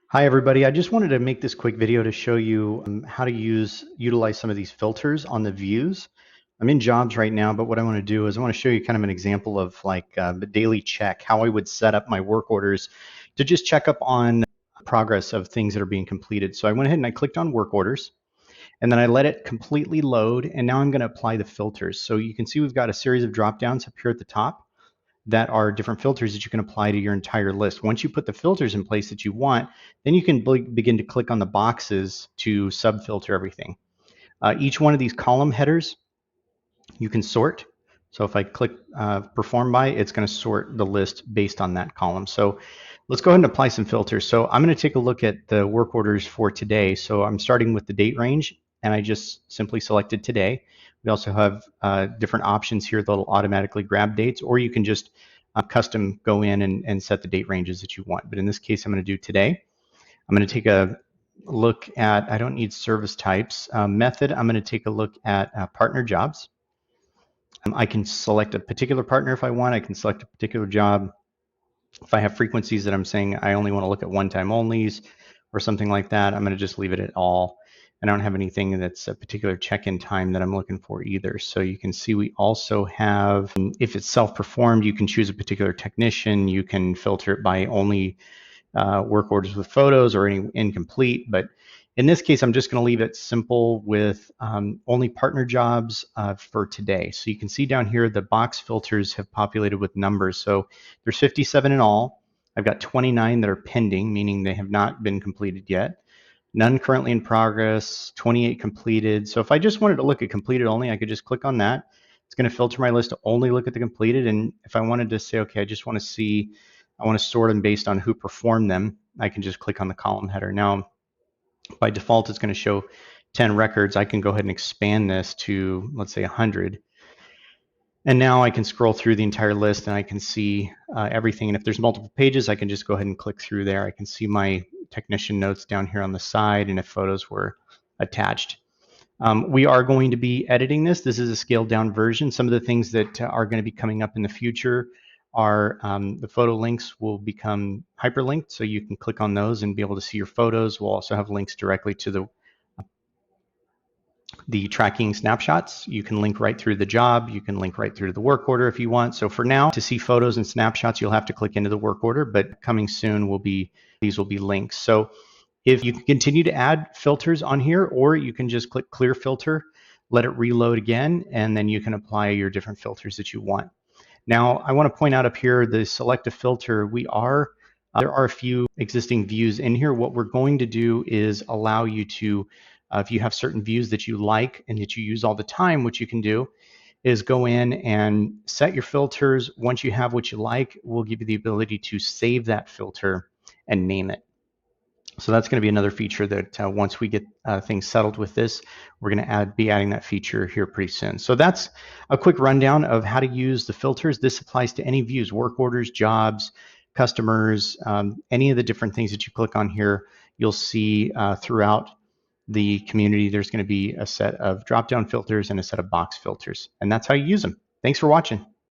Hi everybody, I just wanted to make this quick video to show you how to utilize some of these filters on the views. I'm in jobs right now, but what I want to do is I want to show you kind of an example of like the daily check, how I would set up my work orders to just check up on progress of things that are being completed. So I went ahead and I clicked on work orders and then I let it completely load, and now I'm going to apply the filters. So you can see we've got a series of drop downs up here at the top that are different filters that you can apply to your entire list. Once you put the filters in place that you want, then you can begin to click on the boxes to sub-filter everything. Each one of these column headers, you can sort. So if I click perform by, it's going to sort the list based on that column. So let's go ahead and apply some filters. So I'm going to take a look at the work orders for today. So I'm starting with the date range, and I just simply selected today. We also have different options here that'll automatically grab dates, or you can just custom go in and set the date ranges that you want. But in this case, I'm going to do today. I'm going to take a look at, I don't need service types. Method, I'm going to take a look at partner jobs. I can select a particular partner if I want. I can select a particular job. If I have frequencies that I'm saying I only want to look at one-time onlys or something like that, I'm going to just leave it at all. And I don't have anything that's a particular check-in time that I'm looking for either. So you can see we also have, if it's self-performed, you can choose a particular technician. You can filter it by only work orders with photos or any incomplete. But in this case, I'm just going to leave it simple with only partner jobs for today. So you can see down here, the box filters have populated with numbers. So there's 57 in all. I've got 29 that are pending, meaning they have not been completed yet. None currently in progress, 28 completed. So if I just wanted to look at completed only, I could just click on that. It's going to filter my list to only look at the completed. And if I wanted to say, okay, I just want to see, I want to sort them based on who performed them, I can just click on the column header. Now, by default, it's going to show 10 records. I can go ahead and expand this to, let's say, 100. And now I can scroll through the entire list and I can see everything. And if there's multiple pages, I can just go ahead and click through there. I can see my technician notes down here on the side and if photos were attached. We are going to be editing this. This is a scaled down version. Some of the things that are going to be coming up in the future are the photo links will become hyperlinked, so you can click on those and be able to see your photos. We'll also have links directly to the tracking snapshots. You can link right through the job. You can link right through to the work order if you want. So for now, to see photos and snapshots, you'll have to click into the work order, but coming soon will be, these will be links. So if you can continue to add filters on here, or you can just click clear filter, let it reload again, and then you can apply your different filters that you want. Now, I want to point out up here, the select a filter, there are a few existing views in here. What we're going to do is allow you to, if you have certain views that you like and that you use all the time, what you can do is go in and set your filters. Once you have what you like, we'll give you the ability to save that filter and name it. So that's going to be another feature that once we get things settled with this, we're going to be adding that feature here pretty soon. So that's a quick rundown of how to use the filters. This applies to any views, work orders, jobs, customers, any of the different things that you click on here. You'll see throughout the community, there's going to be a set of drop-down filters and a set of box filters. And that's how you use them. Thanks for watching.